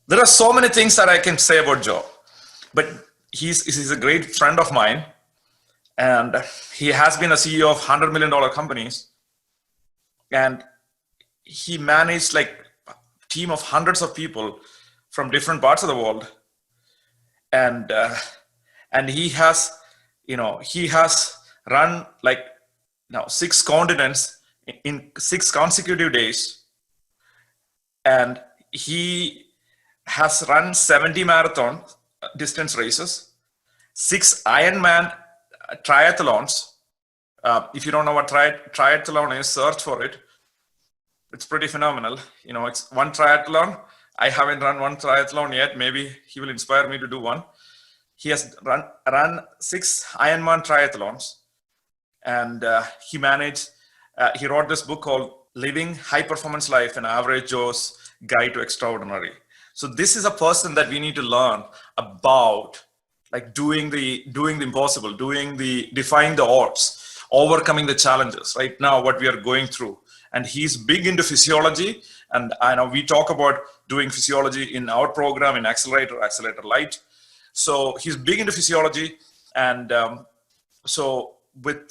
There are so many things that I can say about Joe, but he's a great friend of mine, and he has been a CEO of $100 million companies, and he managed like a team of hundreds of people from different parts of the world, and he has, he has run like now 6 continents in 6 consecutive days, and he has run 70 marathon distance races, 6 Ironman triathlons. If you don't know what triathlon is, search for it. It's pretty phenomenal. It's one triathlon. I haven't run one triathlon yet. Maybe he will inspire me to do one. He has run 6 Ironman triathlons, and he wrote this book called Living High Performance Life, an Average Joe's Guide to Extraordinary. So this is a person that we need to learn about, like doing the impossible, defying the odds, overcoming the challenges right now, what we are going through. And he's big into physiology. And I know we talk about doing physiology in our program in Accelerator Light. So he's big into physiology. And so with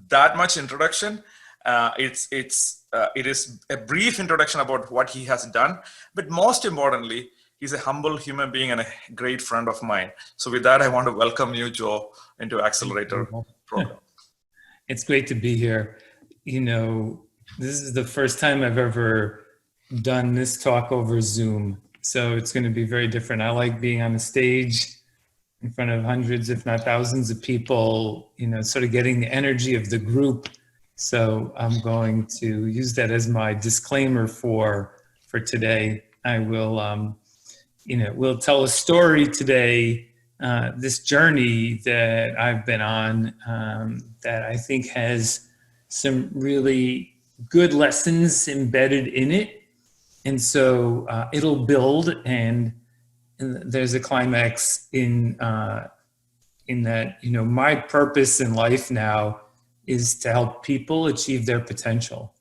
that much introduction, it is a brief introduction about what he has done, but most importantly, he's a humble human being and a great friend of mine. So with that, I want to welcome you, Joe, into Accelerator program. It's great to be here. This is the first time I've ever done this talk over Zoom, so it's going to be very different. I like being on the stage in front of hundreds, if not thousands of people, sort of getting the energy of the group. So I'm going to use that as my disclaimer for today. I will, we'll tell a story today, this journey that I've been on, that I think has some really good lessons embedded in it. And so it'll build, and there's a climax in that, my purpose in life now is to help people achieve their potential.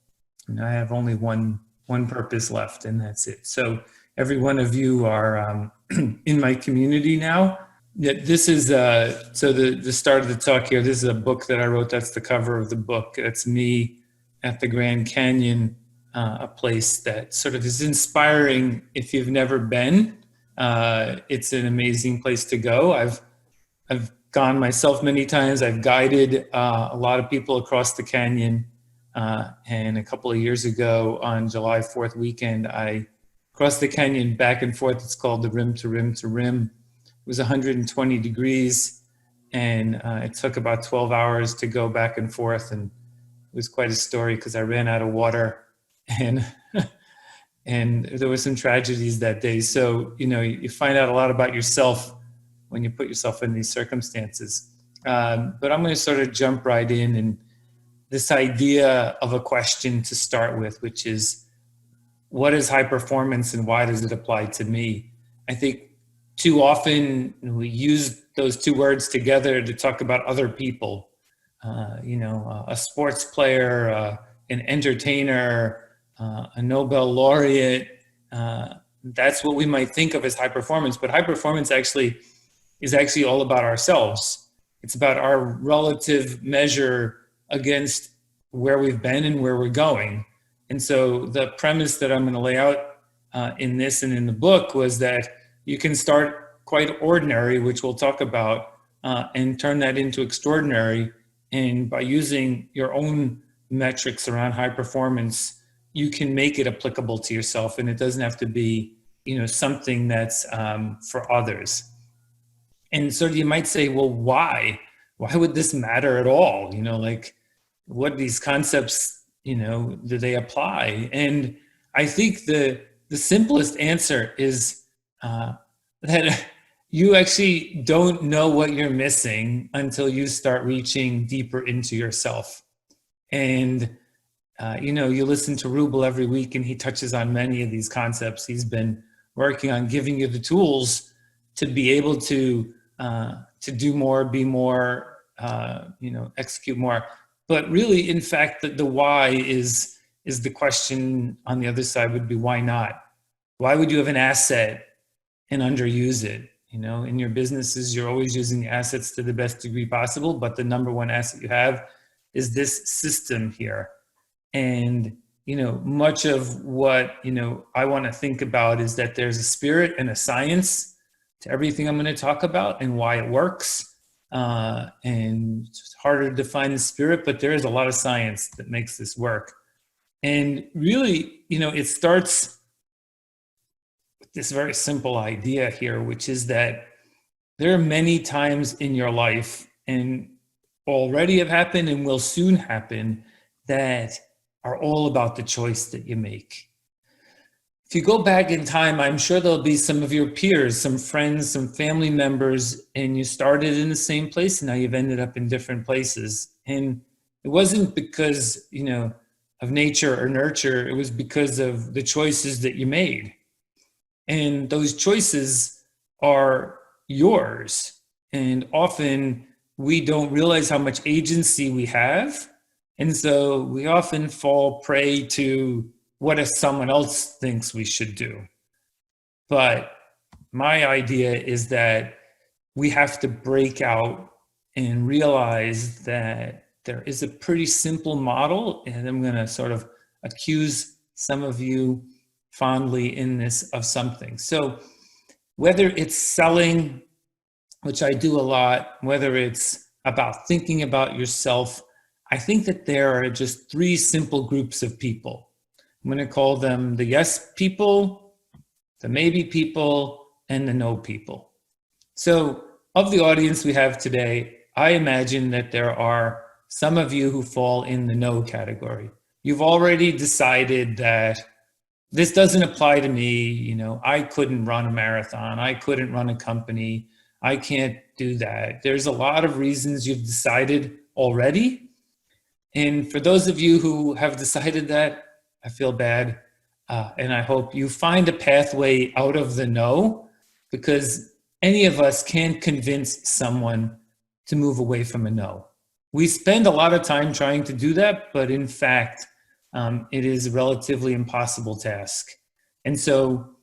And I have only one purpose left, and that's it. So every one of you are in my community now. This is, so the start of the talk here, this is a book that I wrote. That's the cover of the book. That's me at the Grand Canyon, a place that sort of is inspiring if you've never been. It's an amazing place to go. I've gone myself many times. I've guided a lot of people across the canyon. And a couple of years ago on July 4th weekend, I crossed the canyon back and forth. It's called the rim to rim to rim. It was 120 degrees, and it took about 12 hours to go back and forth. And it was quite a story because I ran out of water, and and there were some tragedies that day. So, you find out a lot about yourself when you put yourself in these circumstances. But I'm going to sort of jump right in, and this idea of a question to start with, which is, what is high performance and why does it apply to me? I think too often we use those two words together to talk about other people, a sports player, an entertainer, a Nobel laureate. That's what we might think of as high performance, but high performance is actually all about ourselves. It's about our relative measure against where we've been and where we're going. And so the premise that I'm going to lay out in this and in the book was that you can start quite ordinary, which we'll talk about, and turn that into extraordinary. And by using your own metrics around high performance, you can make it applicable to yourself, and it doesn't have to be, something that's for others. And so you might say, well, why? Why would this matter at all? What these concepts, do they apply? And I think the simplest answer is that you actually don't know what you're missing until you start reaching deeper into yourself. And you listen to Ruble every week, and he touches on many of these concepts. He's been working on giving you the tools to be able to do more, be more, execute more. But really, in fact, the why is the question on the other side would be, why not? Why would you have an asset and underuse it. You know, in your businesses, you're always using assets to the best degree possible, but the number one asset you have is this system here. And, you know, much of what, you know, I want to think about is that there's a spirit and a science to everything I'm going to talk about and why it works. And it's harder to define the spirit, but there is a lot of science that makes this work. And really, you know, it starts with this very simple idea here, which is that there are many times in your life, and already have happened and will soon happen, that are all about the choice that you make. If you go back in time, I'm sure there'll be some of your peers, some friends, some family members, and you started in the same place and now you've ended up in different places. And it wasn't because, you know, of nature or nurture, it was because of the choices that you made. And those choices are yours. And often we don't realize how much agency we have. And so we often fall prey to what if someone else thinks we should do. But my idea is that we have to break out and realize that there is a pretty simple model, and I'm going to sort of accuse some of you fondly in this of something. So whether it's selling, which I do a lot, whether it's about thinking about yourself, I think that there are just three simple groups of people. I'm going to call them the yes people, the maybe people, and the no people. So of the audience we have today, I imagine that there are some of you who fall in the no category. You've already decided that this doesn't apply to me. You know, I couldn't run a marathon. I couldn't run a company. I can't do that. There's a lot of reasons you've decided already. And for those of you who have decided that, I feel bad. And I hope you find a pathway out of the no, because any of us can't convince someone to move away from a no. We spend a lot of time trying to do that, but in fact, it is a relatively impossible task. And so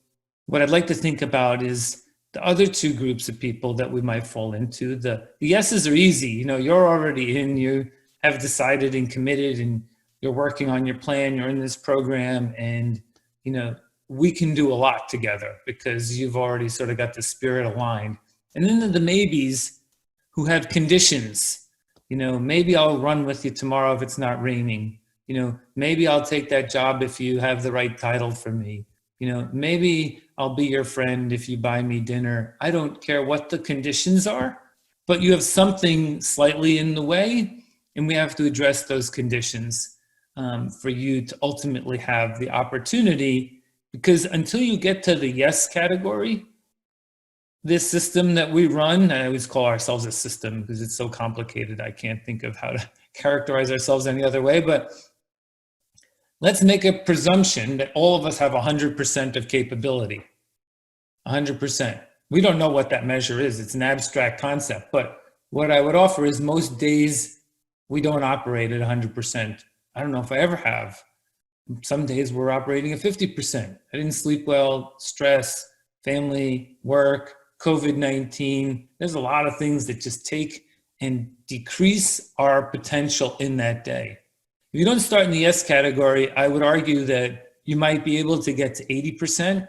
what I'd like to think about is the other two groups of people that we might fall into. The yeses are easy. You know, you're already in, you have decided and committed, and you're working on your plan, you're in this program, and, you know, we can do a lot together because you've already sort of got the spirit aligned. And then the maybes who have conditions. You know, maybe I'll run with you tomorrow if it's not raining. You know, maybe I'll take that job if you have the right title for me. You know, maybe I'll be your friend if you buy me dinner. I don't care what the conditions are, but you have something slightly in the way, and we have to address those conditions for you to ultimately have the opportunity. Because until you get to the yes category, this system that we run, and I always call ourselves a system because it's so complicated, I can't think of how to characterize ourselves any other way, but let's make a presumption that all of us have 100% of capability. 100%. We don't know what that measure is. It's an abstract concept, but what I would offer is most days we don't operate at 100%. I don't know if I ever have. Some days we're operating at 50%. I didn't sleep well, stress, family, work, COVID-19. There's a lot of things that just take and decrease our potential in that day. If you don't start in the yes category, I would argue that you might be able to get to 80%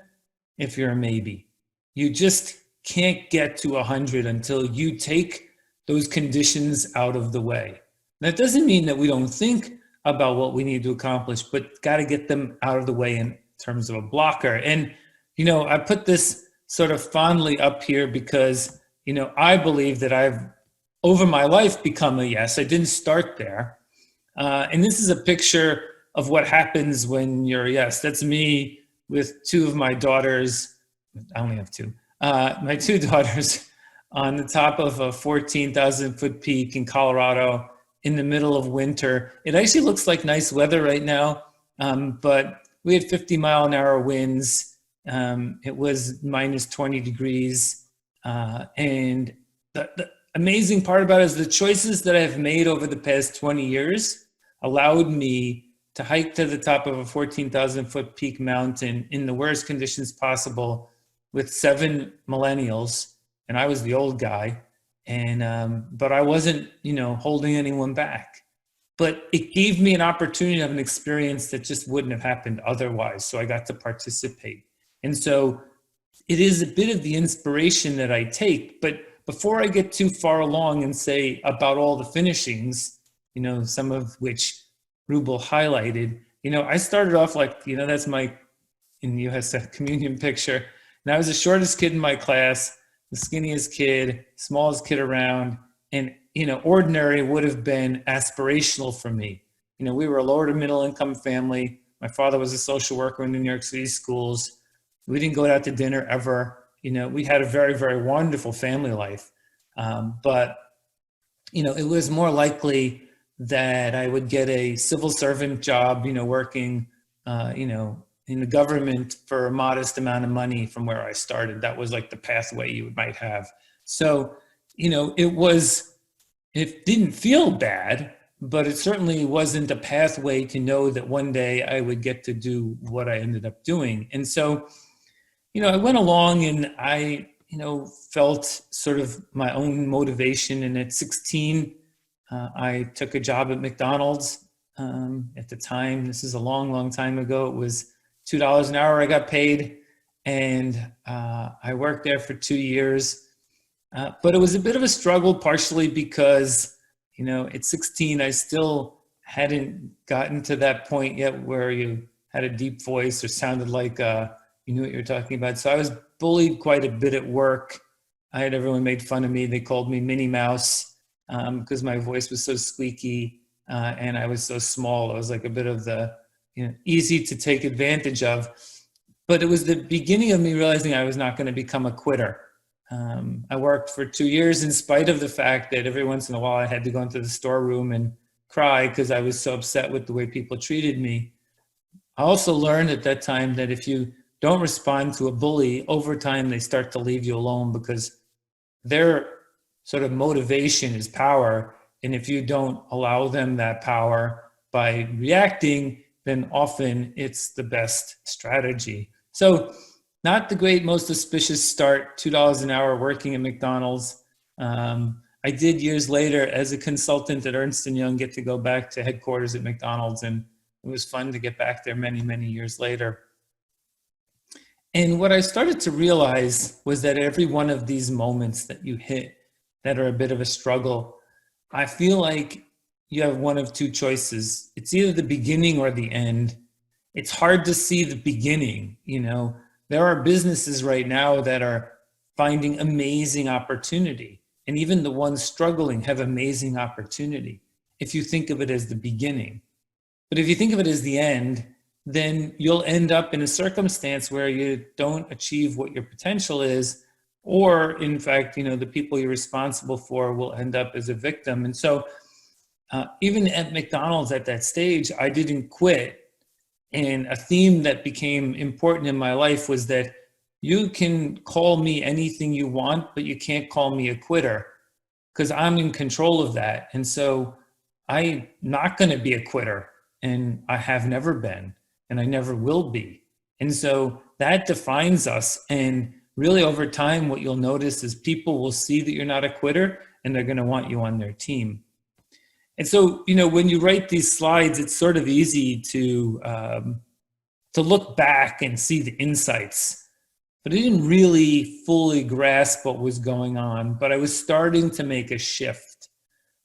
if you're a maybe. You just can't get to 100 until you take those conditions out of the way. That doesn't mean that we don't think about what we need to accomplish, but got to get them out of the way in terms of a blocker. And, you know, I put this sort of fondly up here because, you know, I believe that I've, over my life, become a yes. I didn't start there. And this is a picture of what happens when you're a yes. That's me with two of my daughters. I only have two. My two daughters on the top of a 14,000 foot peak in Colorado in the middle of winter. It actually looks like nice weather right now, but we had 50-mile-an-hour winds. It was minus 20 degrees. And the amazing part about it is the choices that I've made over the past 20 years allowed me to hike to the top of a 14,000 foot peak mountain in the worst conditions possible with 7 millennials, and I was the old guy, and but I wasn't, holding anyone back. But it gave me an opportunity of an experience that just wouldn't have happened otherwise. So I got to participate. And so it is a bit of the inspiration that I take. But before I get too far along and say about all the finishings, some of which Ruble highlighted, I started off like, that's my, in the US, communion picture. And I was the shortest kid in my class, the skinniest kid, smallest kid around. And, ordinary would have been aspirational for me. We were a lower to middle income family. My father was a social worker in the New York City schools. We didn't go out to dinner ever. We had a very, very wonderful family life. But, it was more likely that I would get a civil servant job, working, in the government for a modest amount of money from where I started. That was like the pathway you might have. So, it didn't feel bad, but it certainly wasn't a pathway to know that one day I would get to do what I ended up doing. And so, I went along and I, felt sort of my own motivation. And at 16, I took a job at McDonald's. At the time, this is a long, long time ago, it was $2 an hour I got paid. And I worked there for 2 years. But it was a bit of a struggle, partially because, at 16, I still hadn't gotten to that point yet where you had a deep voice or sounded like you knew what you were talking about. So I was bullied quite a bit at work. I had everyone made fun of me. They called me Minnie Mouse because my voice was so squeaky and I was so small. I was like a bit of the, easy to take advantage of. But it was the beginning of me realizing I was not going to become a quitter. I worked for 2 years in spite of the fact that every once in a while I had to go into the storeroom and cry because I was so upset with the way people treated me. I also learned at that time that if you don't respond to a bully, over time they start to leave you alone because their sort of motivation is power. And if you don't allow them that power by reacting, then often it's the best strategy. So not the great, most auspicious start, $2 an hour working at McDonald's. I did years later as a consultant at Ernst & Young get to go back to headquarters at McDonald's, and it was fun to get back there many, many years later. And what I started to realize was that every one of these moments that you hit that are a bit of a struggle, I feel like you have one of two choices. It's either the beginning or the end. It's hard to see the beginning, There are businesses right now that are finding amazing opportunity. And even the ones struggling have amazing opportunity if you think of it as the beginning. But if you think of it as the end, then you'll end up in a circumstance where you don't achieve what your potential is, or in fact, the people you're responsible for will end up as a victim. And so even at McDonald's at that stage, I didn't quit. And a theme that became important in my life was that you can call me anything you want, but you can't call me a quitter because I'm in control of that. And so I'm not going to be a quitter, and I have never been, and I never will be. And so that defines us. And really over time, what you'll notice is people will see that you're not a quitter and they're going to want you on their team. And so, when you write these slides, it's sort of easy to look back and see the insights, but I didn't really fully grasp what was going on. But I was starting to make a shift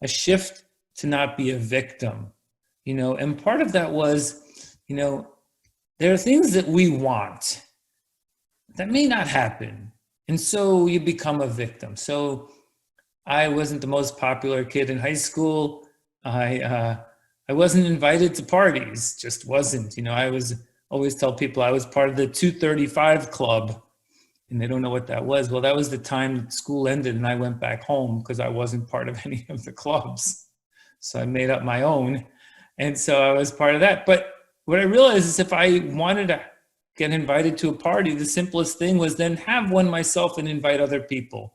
to not be a victim, and part of that was, there are things that we want that may not happen. And so you become a victim. So I wasn't the most popular kid in high school. I wasn't invited to parties, just wasn't. I always tell people I was part of the 235 club, and they don't know what that was. Well, that was the time school ended and I went back home because I wasn't part of any of the clubs. So I made up my own. And so I was part of that. But what I realized is if I wanted to get invited to a party, the simplest thing was then have one myself and invite other people.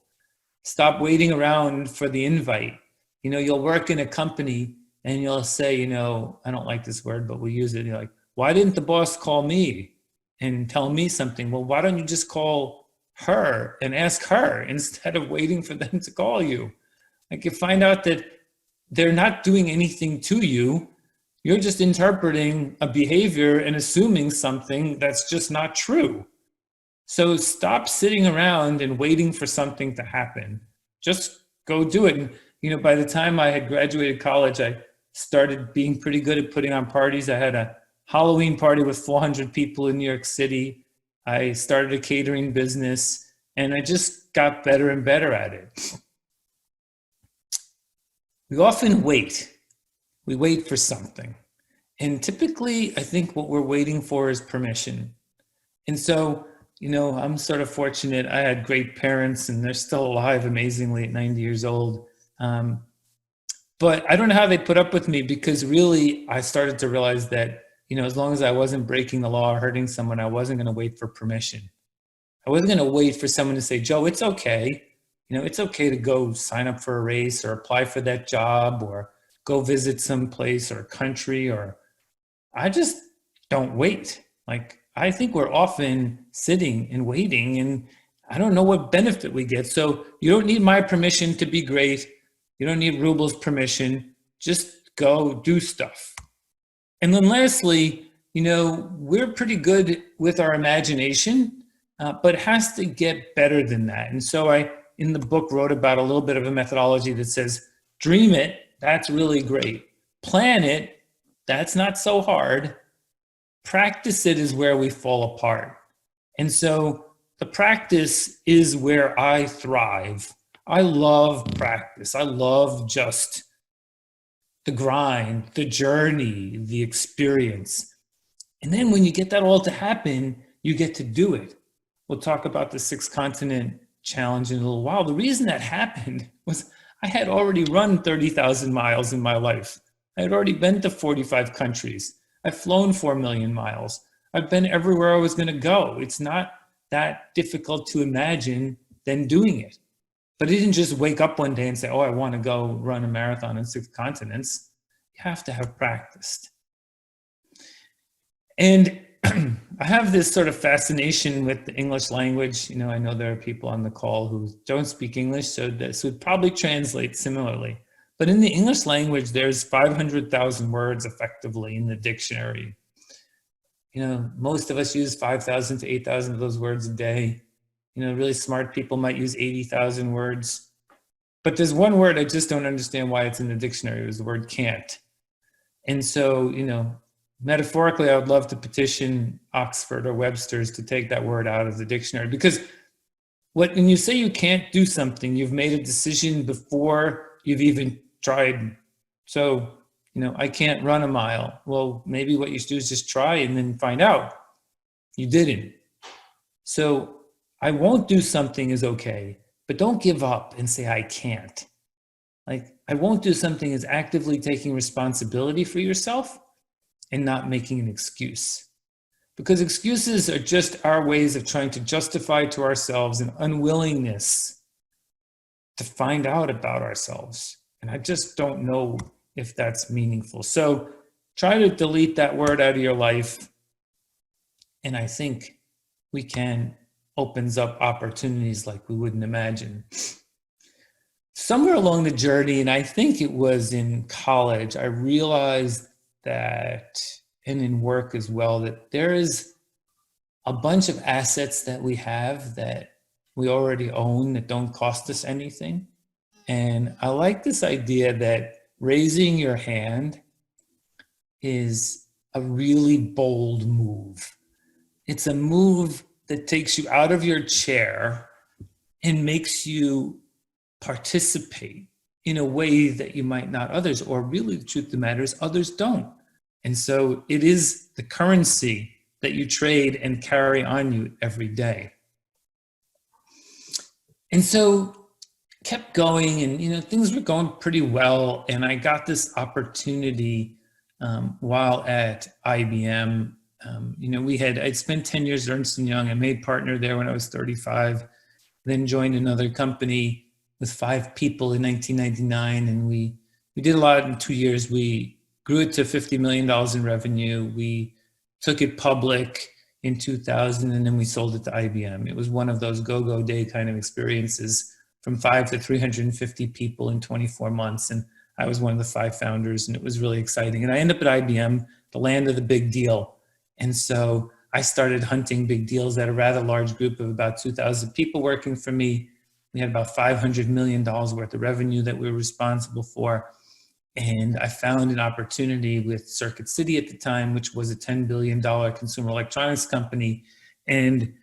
Stop waiting around for the invite. You'll work in a company and you'll say, I don't like this word, but we use it. You're like, why didn't the boss call me and tell me something? Well, why don't you just call her and ask her instead of waiting for them to call you. Like, you find out that they're not doing anything to you. You're just interpreting a behavior and assuming something that's just not true. So stop sitting around and waiting for something to happen. Just go do it. And, by the time I had graduated college, I started being pretty good at putting on parties. I had a Halloween party with 400 people in New York City. I started a catering business, and I just got better and better at it. We often wait. We wait for something. And typically, I think what we're waiting for is permission. And so, I'm sort of fortunate. I had great parents, and they're still alive amazingly at 90 years old. But I don't know how they put up with me, because really I started to realize that, as long as I wasn't breaking the law or hurting someone, I wasn't going to wait for permission. I wasn't going to wait for someone to say, Joe, it's okay. It's okay to go sign up for a race or apply for that job or go visit some place or country, or I just don't wait. Like, I think we're often sitting and waiting, and I don't know what benefit we get. So you don't need my permission to be great. You don't need Ruble's permission. Just go do stuff. And then lastly, we're pretty good with our imagination, but it has to get better than that. And so I, in the book, wrote about a little bit of a methodology that says, dream it, that's really great. Plan it, that's not so hard. Practice it is where we fall apart. And so the practice is where I thrive. I love practice. I love just the grind, the journey, the experience. And then when you get that all to happen, you get to do it. We'll talk about the 6-continent challenge in a little while. The reason that happened was I had already run 30,000 miles in my life. I had already been to 45 countries. I've flown 4 million miles. I've been everywhere I was going to go. It's not that difficult to imagine than doing it. But I didn't just wake up one day and say, oh, I want to go run a marathon in 6 continents. You have to have practiced. And I have this sort of fascination with the English language. I know there are people on the call who don't speak English, so this would probably translate similarly. But in the English language, there's 500,000 words effectively in the dictionary. Most of us use 5,000 to 8,000 of those words a day. Really smart people might use 80,000 words. But there's one word I just don't understand why it's in the dictionary. It was the word can't. And so, metaphorically, I would love to petition Oxford or Webster's to take that word out of the dictionary, because when you say you can't do something, you've made a decision before you've even tried. So, I can't run a mile. Well, maybe what you should do is just try and then find out you didn't. So I won't do something is okay, but don't give up and say I can't. Like, I won't do something is actively taking responsibility for yourself and not making an excuse. Because excuses are just our ways of trying to justify to ourselves an unwillingness to find out about ourselves. And I just don't know if that's meaningful. So try to delete that word out of your life. And I think we can opens up opportunities like we wouldn't imagine. Somewhere along the journey, and I think it was in college, I realized that, and in work as well, that there is a bunch of assets that we have that we already own that don't cost us anything. And I like this idea that raising your hand is a really bold move. It's a move that takes you out of your chair and makes you participate in a way that you might not others, or really the truth of the matter is others don't. And so it is the currency that you trade and carry on you every day. And so kept going, and things were going pretty well, and I got this opportunity while at IBM. I'd spent 10 years at Ernst & Young. I made partner there when I was 35, then joined another company with 5 people in 1999, and we did a lot in 2 years. We grew it to $50 million in revenue. We took it public. in 2000, and then we sold it to IBM. It was one of those go-go day kind of experiences, from 5 to 350 people in 24 months. And I was one of the 5 founders, and it was really exciting. And I ended up at IBM, the land of the big deal. And so I started hunting big deals at a rather large group of about 2,000 people working for me. We had about $500 million worth of revenue that we were responsible for. And I found an opportunity with Circuit City at the time, which was a $10 billion consumer electronics company. And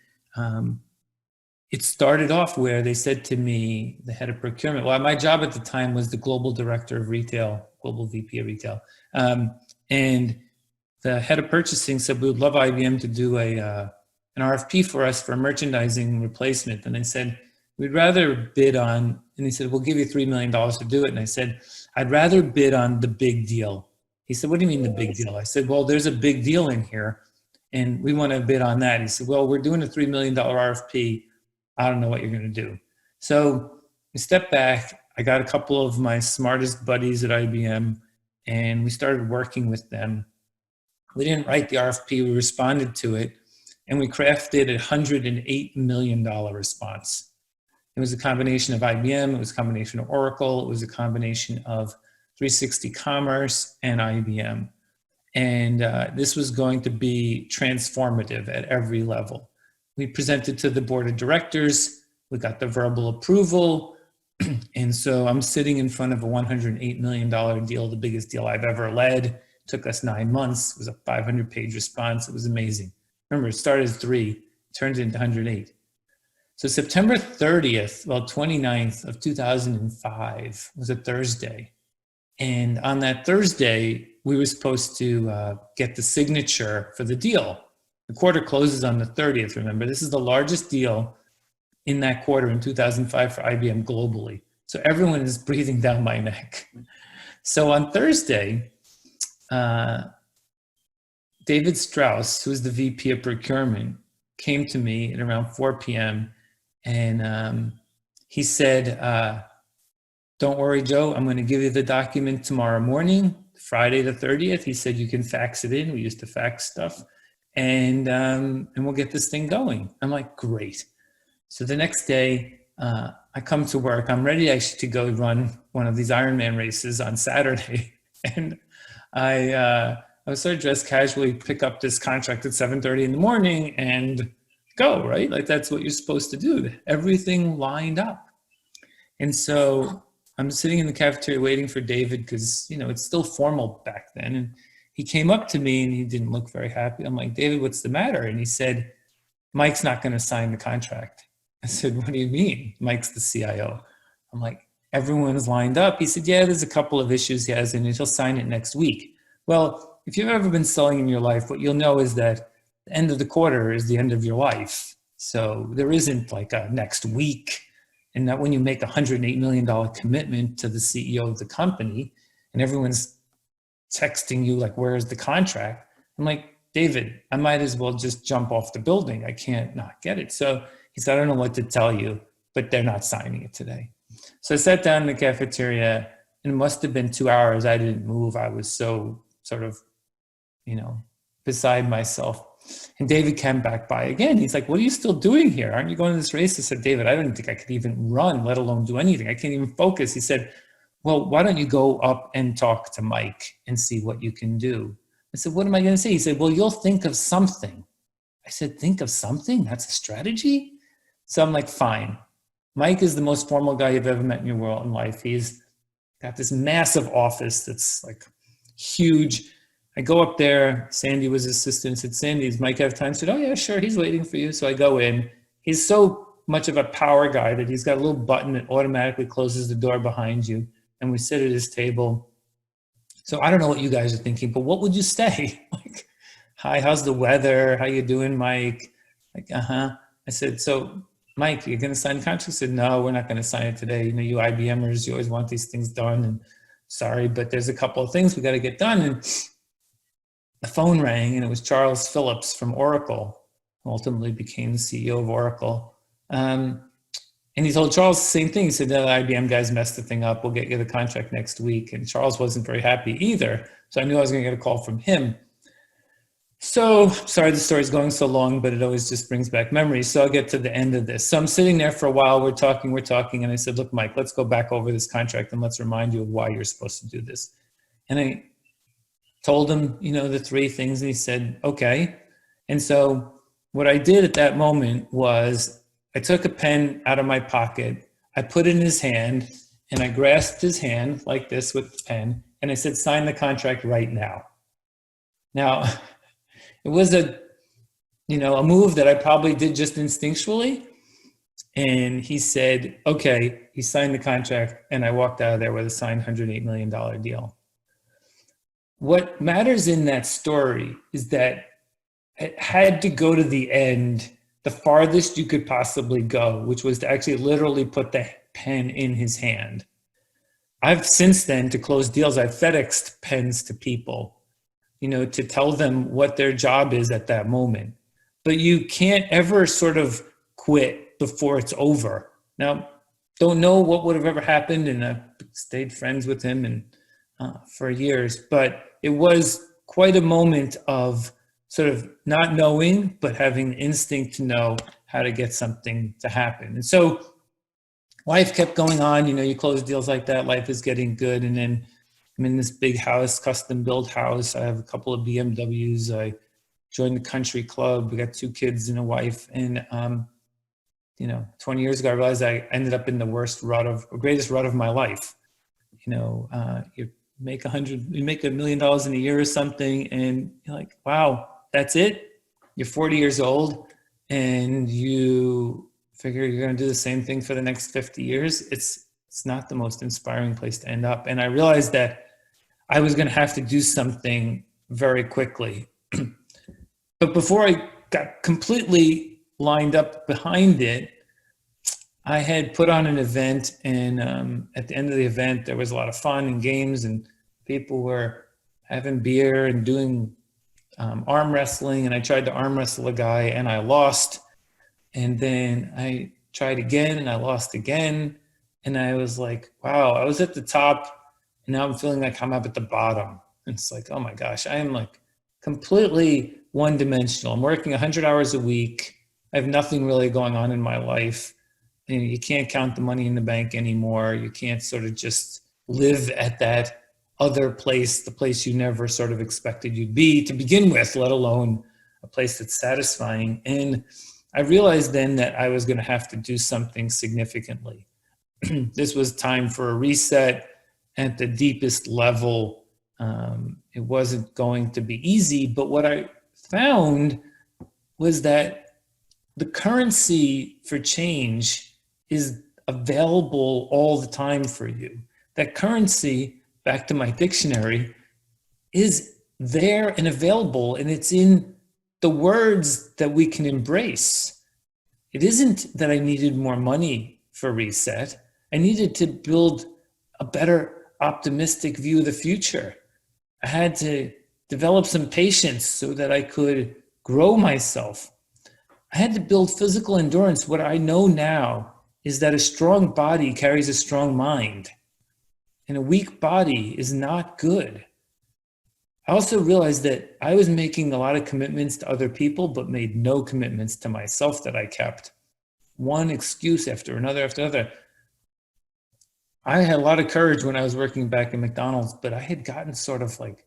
it started off where they said to me, the head of procurement, well, my job at the time was the global director of retail, global VP of retail. And the head of purchasing said, we would love IBM to do an RFP for us for a merchandising replacement. And I said, we'd rather bid on, and he said, we'll give you $3 million to do it. And I said, I'd rather bid on the big deal. He said, what do you mean the big deal? I said, well, there's a big deal in here and we want to bid on that. He said, well, we're doing a $3 million RFP. I don't know what you're going to do. So we stepped back. I got a couple of my smartest buddies at IBM and we started working with them. We didn't write the RFP, we responded to it, and we crafted a $108 million response. It was a combination of IBM, it was a combination of Oracle, it was a combination of 360 Commerce and IBM. And this was going to be transformative at every level. We presented to the board of directors, we got the verbal approval, and so I'm sitting in front of a $108 million deal, the biggest deal I've ever led. It took us 9 months, it was a 500-page response, it was amazing. Remember, it started as 3, it turned into 108. So September 30th, well, 29th of 2005 was a Thursday. And on that Thursday, we were supposed to get the signature for the deal. The quarter closes on the 30th, remember. This is the largest deal in that quarter in 2005 for IBM globally. So everyone is breathing down my neck. So on Thursday, David Strauss, who was the VP of procurement, came to me at around 4 p.m. and he said, don't worry, Joe, I'm going to give you the document tomorrow morning, Friday the 30th. He said, you can fax it in. We used to fax stuff. And we'll get this thing going. I'm like, great. So the next day, I come to work. I'm ready actually to go run one of these Ironman races on Saturday. And I was sort of dressed casually, pick up this contract at 7:30 in the morning and go, right? Like that's what you're supposed to do. Everything lined up. And so I'm sitting in the cafeteria waiting for David because, you know, it's still formal back then. And he came up to me and he didn't look very happy. I'm like, David, what's the matter? And he said, Mike's not going to sign the contract. I said, what do you mean? Mike's the CIO. I'm like, everyone's lined up. He said, yeah, there's a couple of issues he has and he'll sign it next week. Well, if you've ever been selling in your life, what you'll know is that the end of the quarter is the end of your life. So there isn't like a next week. And that when you make a $108 million commitment to the CEO of the company and everyone's texting you like, where's the contract? I'm like, David, I might as well just jump off the building. I can't not get it. So he said, I don't know what to tell you, but they're not signing it today. So I sat down in the cafeteria and it must have been 2 hours. I didn't move. I was so sort of, you know, beside myself. And David came back by again. He's like, what are you still doing here? Aren't you going to this race? I said, David, I don't think I could even run, let alone do anything. I can't even focus. He said, well, why don't you go up and talk to Mike and see what you can do? I said, what am I going to say? He said, well, you'll think of something. I said, think of something? That's a strategy? So I'm like, fine. Mike is the most formal guy you've ever met in your world in life. He's got this massive office that's like huge. I go up there, Sandy was his assistant, I said, Sandy, does Mike have time? I said, oh yeah, sure, he's waiting for you. So I go in. He's so much of a power guy that he's got a little button that automatically closes the door behind you. And we sit at his table. So I don't know what you guys are thinking, but what would you say? Like, hi, how's the weather? How you doing, Mike? Like, I said, so Mike, you're gonna sign the contract? He said, no, we're not gonna sign it today. You know, you IBMers, you always want these things done. And sorry, but there's a couple of things we gotta get done. And the phone rang and it was Charles Phillips from Oracle, who ultimately became the CEO of Oracle. And he told Charles the same thing. He said, the IBM guys messed the thing up. We'll get you the contract next week. And Charles wasn't very happy either. So I knew I was going to get a call from him. So sorry, the story's going so long, but it always just brings back memories. So I'll get to the end of this. So I'm sitting there for a while. We're talking. And I said, look, Mike, let's go back over this contract and let's remind you of why you're supposed to do this. And I told him, the three things, and he said, okay. And so what I did at that moment was I took a pen out of my pocket, I put it in his hand, and I grasped his hand like this with the pen, and I said, sign the contract right now. Now, it was a move that I probably did just instinctually. And he said, okay, he signed the contract, and I walked out of there with a signed $108 million deal. What matters in that story is that it had to go to the end, the farthest you could possibly go, which was to actually literally put the pen in his hand. I've since then, to close deals, I've FedExed pens to people, to tell them what their job is at that moment. But you can't ever sort of quit before it's over. Now, don't know what would have ever happened, and I've stayed friends with him and for years, but it was quite a moment of sort of not knowing, but having the instinct to know how to get something to happen. And so life kept going on. You close deals like that, life is getting good. And then I'm in this big house, custom built house. I have a couple of BMWs. I joined the country club. We got 2 kids and a wife. And 20 years ago, I realized I ended up in the greatest rut of my life. You make $1 million in a year or something, and you're like, wow, that's it? You're 40 years old, and you figure you're going to do the same thing for the next 50 years. It's not the most inspiring place to end up. And I realized that I was going to have to do something very quickly. But before I got completely lined up behind it, I had put on an event, and at the end of the event, there was a lot of fun and games, and people were having beer and doing arm wrestling. And I tried to arm wrestle a guy, and I lost. And then I tried again, and I lost again. And I was like, wow, I was at the top, and now I'm feeling like I'm up at the bottom. And it's like, oh my gosh, I am like completely one-dimensional. I'm working 100 hours a week. I have nothing really going on in my life. You can't count the money in the bank anymore. You can't sort of just live at that other place, the place you never sort of expected you'd be to begin with, let alone a place that's satisfying. And I realized then that I was going to have to do something significantly. This was time for a reset at the deepest level. It wasn't going to be easy, but what I found was that the currency for change is available all the time for you. That currency, back to my dictionary, is there and available, and it's in the words that we can embrace. It isn't that I needed more money for reset. I needed to build a better optimistic view of the future. I had to develop some patience so that I could grow myself. I had to build physical endurance. What I know now is that a strong body carries a strong mind, and a weak body is not good. I also realized that I was making a lot of commitments to other people, but made no commitments to myself that I kept. One excuse after another after another. I had a lot of courage when I was working back in McDonald's, but I had gotten sort of like,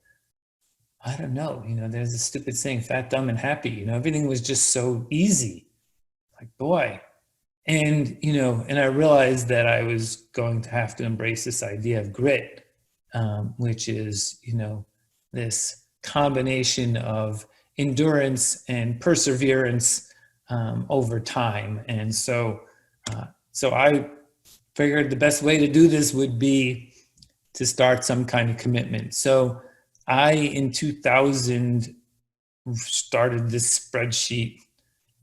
I don't know, there's a stupid saying, fat, dumb, and happy. Everything was just so easy. Like, boy. And, and I realized that I was going to have to embrace this idea of grit, which is, this combination of endurance and perseverance over time. And so I figured the best way to do this would be to start some kind of commitment. So I, in 2000, started this spreadsheet.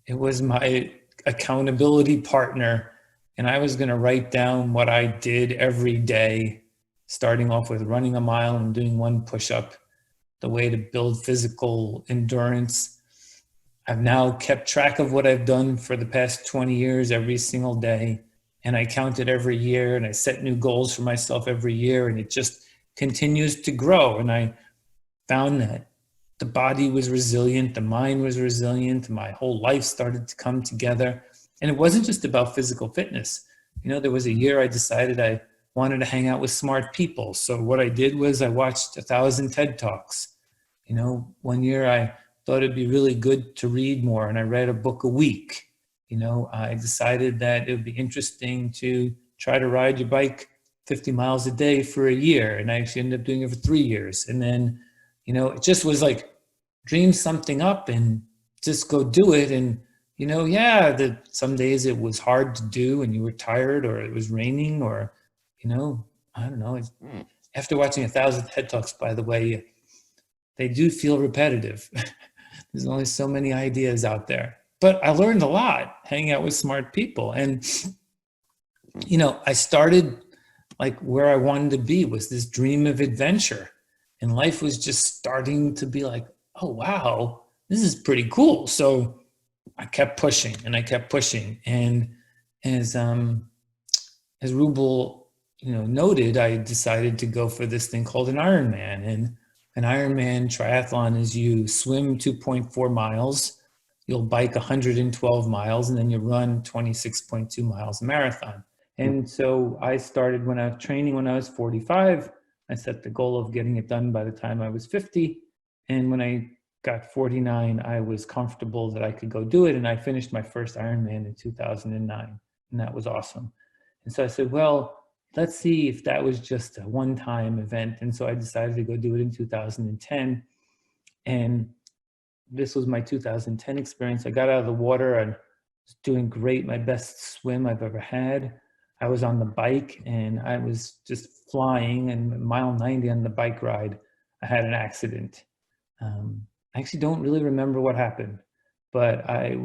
It was my accountability partner, and I was going to write down what I did every day, starting off with running a mile and doing 1 push-up, the way to build physical endurance. I've now kept track of what I've done for the past 20 years, every single day, and I count it every year, and I set new goals for myself every year, and it just continues to grow. And I found that the body was resilient, the mind was resilient, my whole life started to come together. And it wasn't just about physical fitness. You know, there was a year I decided I wanted to hang out with smart people. So what I did was I watched 1,000 TED Talks. You know, one year I thought it'd be really good to read more, and I read a book a week. You know, I decided that it would be interesting to try to ride your bike 50 miles a day for a year. And I actually ended up doing it for 3 years. And then, you know, it just was like dream something up and just go do it. And, you know, yeah, some days it was hard to do and you were tired or it was raining or, you know, I don't know. After watching 1,000 TED Talks, by the way, they do feel repetitive. There's only so many ideas out there. But I learned a lot hanging out with smart people. And, you know, I started like where I wanted to be was this dream of adventure. And life was just starting to be like, oh, wow, this is pretty cool. So I kept pushing and I kept pushing. And as Ruble, you know, noted, I decided to go for this thing called an Ironman. And an Ironman triathlon is you swim 2.4 miles, you'll bike 112 miles, and then you run 26.2 miles marathon. And so I started when I was training when I was 45. I set the goal of getting it done by the time I was 50. And when I got 49, I was comfortable that I could go do it. And I finished my first Ironman in 2009. And that was awesome. And so I said, well, let's see if that was just a one-time event. And so I decided to go do it in 2010. And this was my 2010 experience. I got out of the water and was doing great, my best swim I've ever had. I was on the bike and I was just flying, and mile 90 on the bike ride, I had an accident. I actually don't really remember what happened, but I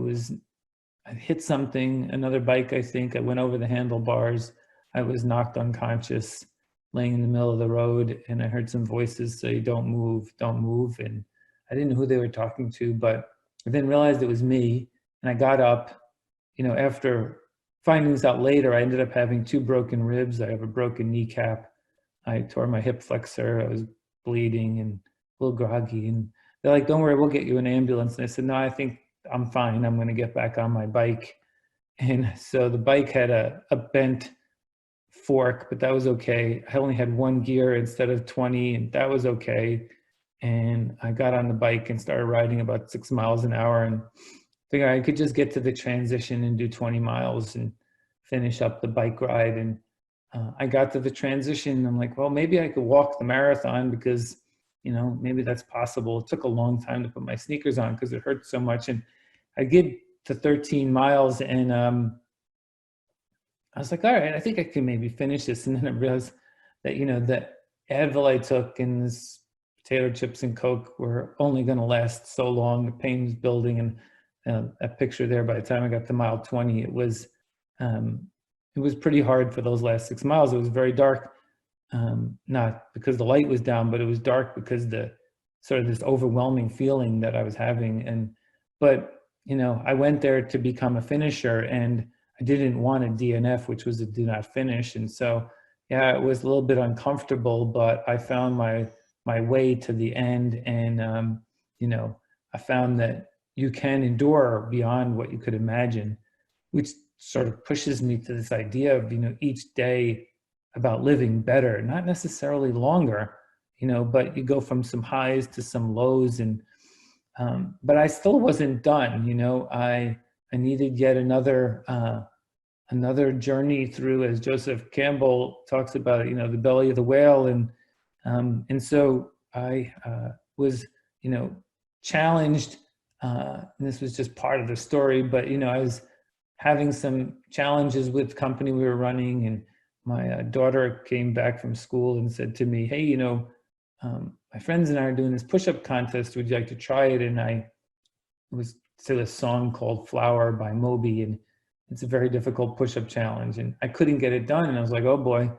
hit something, another bike, I think. I went over the handlebars. I was knocked unconscious, laying in the middle of the road, and I heard some voices say, don't move, don't move. And I didn't know who they were talking to, but I then realized it was me. And I got up, you know, after finding this out later, I ended up having 2 broken ribs. I have a broken kneecap. I tore my hip flexor. I was bleeding and a little groggy. And they're like, don't worry, we'll get you an ambulance. And I said, no, I think I'm fine. I'm going to get back on my bike. And so the bike had a bent fork, but that was okay. I only had 1 gear instead of 20, and that was okay. And I got on the bike and started riding about 6 miles an hour and figured I could just get to the transition and do 20 miles and finish up the bike ride. And I got to the transition and I'm like, well, maybe I could walk the marathon because, you know, maybe that's possible. It took a long time to put my sneakers on because it hurt so much. And I get to 13 miles and I was like, all right, I think I can maybe finish this. And then I realized that, you know, the Advil I took and this potato chips and Coke were only going to last so long. The pain was building, and a picture there, by the time I got to mile 20, it was pretty hard for those last 6 miles. It was very dark, not because the light was down, but it was dark because the sort of this overwhelming feeling that I was having. But, you know, I went there to become a finisher, and I didn't want a DNF, which was a do not finish. And so, yeah, it was a little bit uncomfortable, but I found my way to the end. And, you know, I found that you can endure beyond what you could imagine, which sort of pushes me to this idea of, you know, each day about living better, not necessarily longer, you know, but you go from some highs to some lows. And, but I still wasn't done, you know, I needed yet another journey through, as Joseph Campbell talks about it, you know, the belly of the whale. And so I was, you know, challenged. And this was just part of the story, but, you know, I was having some challenges with the company we were running, and my daughter came back from school and said to me, hey, you know, my friends and I are doing this push-up contest. Would you like to try it? And it was to a song called Flower by Moby, and it's a very difficult push-up challenge, and I couldn't get it done. And I was like, oh boy,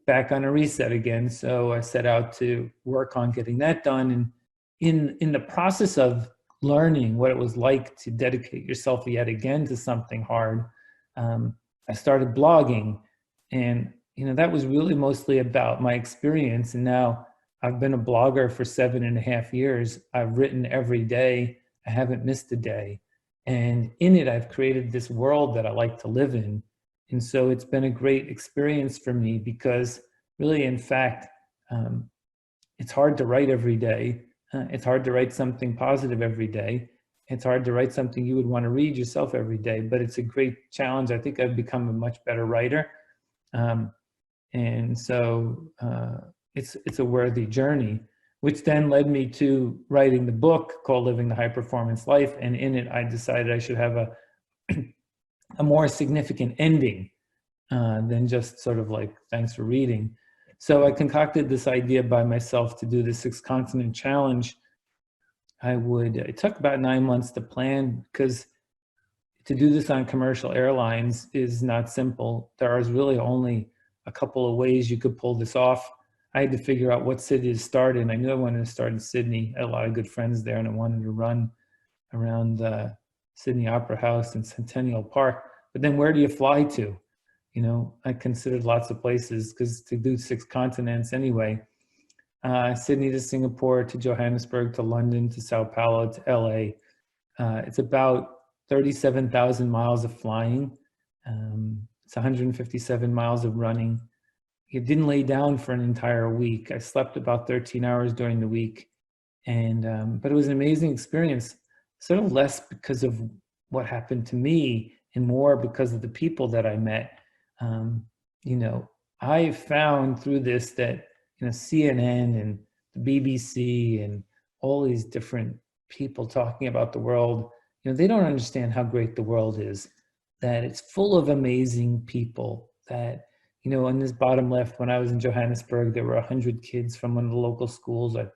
back on a reset again. So I set out to work on getting that done. And in the process of learning what it was like to dedicate yourself yet again to something hard, I started blogging. And, you know, that was really mostly about my experience. And now I've been a blogger for 7.5 years. I've written every day. I haven't missed a day. And in it, I've created this world that I like to live in. And so it's been a great experience for me because really, in fact, it's hard to write every day. It's hard to write something positive every day. It's hard to write something you would want to read yourself every day, but it's a great challenge. I think I've become a much better writer. And so it's a worthy journey, which then led me to writing the book called Living the High Performance Life. And in it, I decided I should have a more significant ending than just sort of like, thanks for reading. So I concocted this idea by myself to do the 6-continent challenge. It took about 9 months to plan, because to do this on commercial airlines is not simple. There is really only a couple of ways you could pull this off. I had to figure out what city to start in. I knew I wanted to start in Sydney. I had a lot of good friends there, and I wanted to run around Sydney Opera House and Centennial Park. But then where do you fly to? You know, I considered lots of places, because to do 6 continents anyway, Sydney to Singapore, to Johannesburg, to London, to Sao Paulo, to LA. It's about 37,000 miles of flying. It's 157 miles of running. It didn't lay down for an entire week. I slept about 13 hours during the week. But it was an amazing experience, sort of less because of what happened to me and more because of the people that I met. You know, I found through this that, you know, CNN and the BBC and all these different people talking about the world, you know, they don't understand how great the world is, that it's full of amazing people. That, you know, on this bottom left, when I was in Johannesburg, there were 100 kids from one of the local schools. I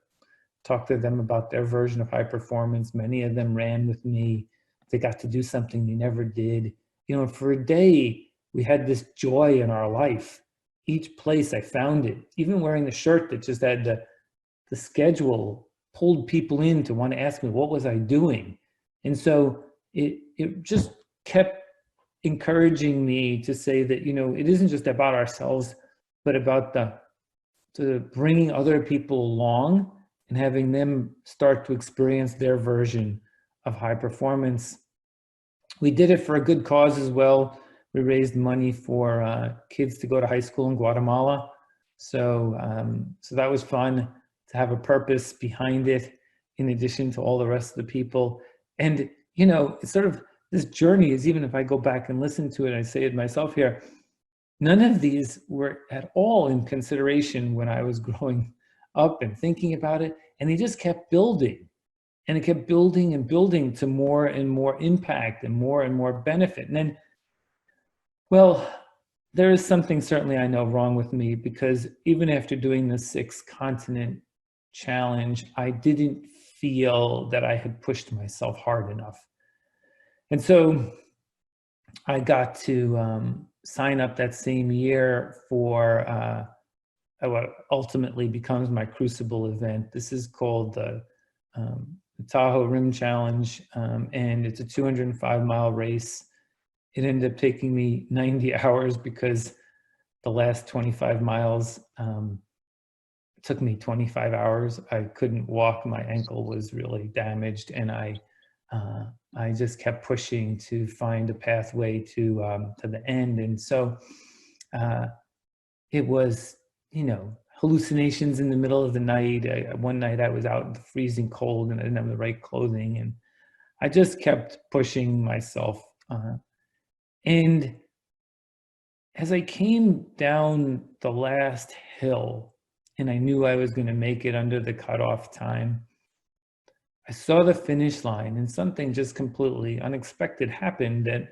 talked to them about their version of high performance. Many of them ran with me. They got to do something they never did. You know, for a day, we had this joy in our life. Each place I found it, even wearing the shirt that just had the schedule, pulled people in to want to ask me, what was I doing? And so it just kept encouraging me to say that, you know, it isn't just about ourselves, but about the bringing other people along and having them start to experience their version of high performance. We did it for a good cause as well. We raised money for kids to go to high school in Guatemala. So that was fun to have a purpose behind it, in addition to all the rest of the people. And, you know, it's sort of, this journey is, even if I go back and listen to it, I say it myself here, none of these were at all in consideration when I was growing up and thinking about it. And they just kept building. And it kept building and building to more and more impact and more benefit. And then, well, there is something certainly I know wrong with me, because even after doing the 6-continent challenge, I didn't feel that I had pushed myself hard enough. And so I got to sign up that same year for what ultimately becomes my Crucible event. This is called the Tahoe Rim Challenge, and it's a 205-mile race. It ended up taking me 90 hours because the last 25 miles took me 25 hours. I couldn't walk. My ankle was really damaged, and I just kept pushing to find a pathway to the end. And so it was, you know, hallucinations in the middle of the night. One night I was out in the freezing cold and I didn't have the right clothing, and I just kept pushing myself. And as I came down the last hill and I knew I was going to make it under the cutoff time, I saw the finish line, and something just completely unexpected happened that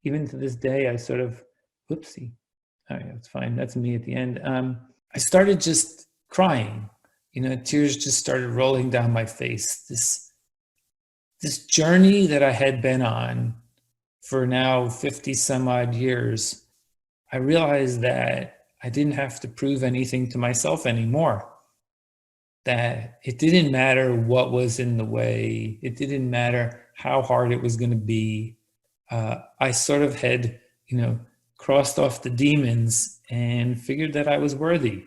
even to this day, I sort of, whoopsie, all right, that's fine. That's me at the end. I started just crying, you know, tears just started rolling down my face. This journey that I had been on for now 50 some odd years, I realized that I didn't have to prove anything to myself anymore. That it didn't matter what was in the way. It didn't matter how hard it was going to be. I sort of had, you know, crossed off the demons and figured that I was worthy.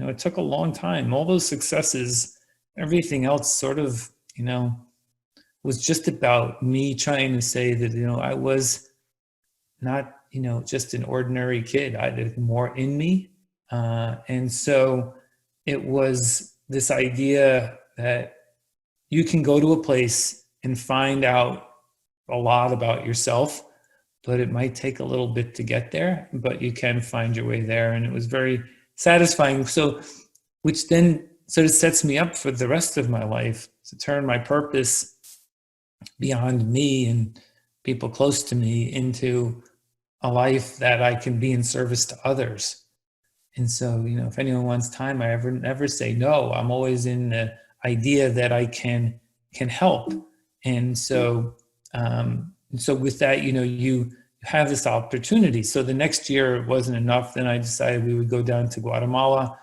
it took a long time. All those successes, everything else sort of, was just about me trying to say that, I was not, just an ordinary kid. I had more in me. And so it was this idea that you can go to a place and find out a lot about yourself, but it might take a little bit to get there, but you can find your way there. And it was very satisfying. So, which then sort of sets me up for the rest of my life to turn my purpose beyond me and people close to me into a life that I can be in service to others. And so, if anyone wants time, I never say no. I'm always in the idea that I can help. And so, with that, you have this opportunity. So the next year it wasn't enough. Then I decided we would go down to Guatemala,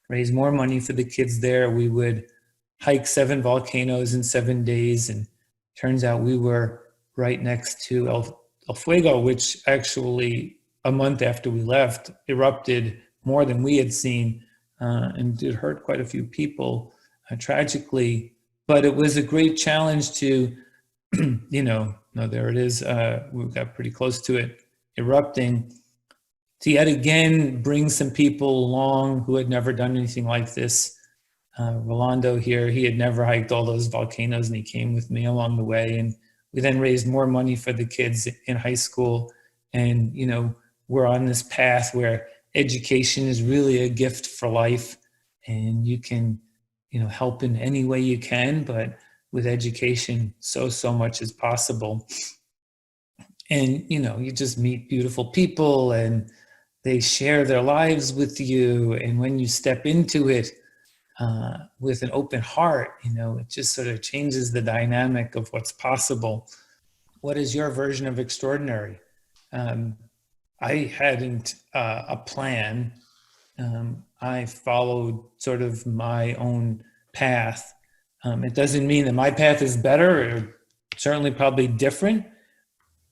raise more money for the kids there. We would hike 7 volcanoes in 7 days. And turns out we were right next to El Fuego, which actually a month after we left erupted more than we had seen, and it hurt quite a few people tragically. But it was a great challenge to, there it is. We got pretty close to it erupting, to yet again bring some people along who had never done anything like this. Rolando here, he had never hiked all those volcanoes, and he came with me along the way. And we then raised more money for the kids in high school. And, we're on this path where education is really a gift for life, and you can, help in any way you can, but with education, so much is possible. And, you just meet beautiful people and they share their lives with you. And when you step into it with an open heart, it just sort of changes the dynamic of what's possible. What is your version of extraordinary? I hadn't a plan. I followed sort of my own path. It doesn't mean that my path is better, or certainly probably different.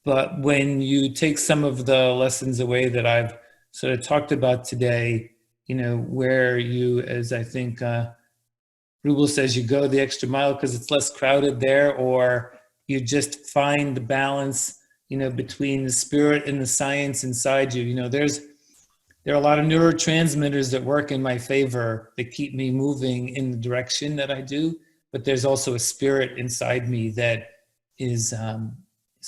But when you take some of the lessons away that I've sort of talked about today, where you, as I think Ruble says, you go the extra mile because it's less crowded there, or you just find the balance, between the spirit and the science inside you. There are a lot of neurotransmitters that work in my favor that keep me moving in the direction that I do, but there's also a spirit inside me that is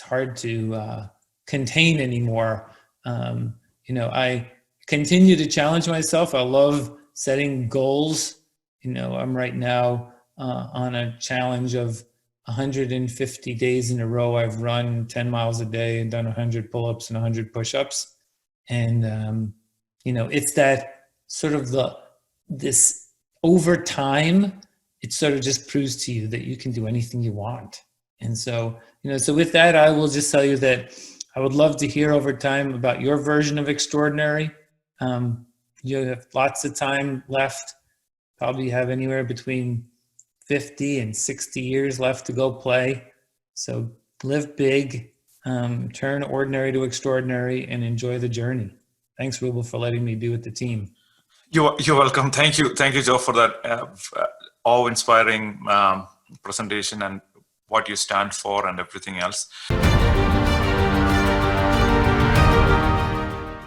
hard to contain anymore. I continue to challenge myself. I love setting goals. I'm right now on a challenge of 150 days in a row. I've run 10 miles a day and done 100 pull-ups and 100 push-ups. And, it's that sort of this over time, it sort of just proves to you that you can do anything you want. And so, so with that, I will just tell you that I would love to hear over time about your version of extraordinary. You have lots of time left, probably have anywhere between 50 and 60 years left to go play. So live big, turn ordinary to extraordinary, and enjoy the journey. Thanks, Ruble, for letting me be with the team. You're welcome. Thank you, Joe, for that awe-inspiring presentation and what you stand for and everything else.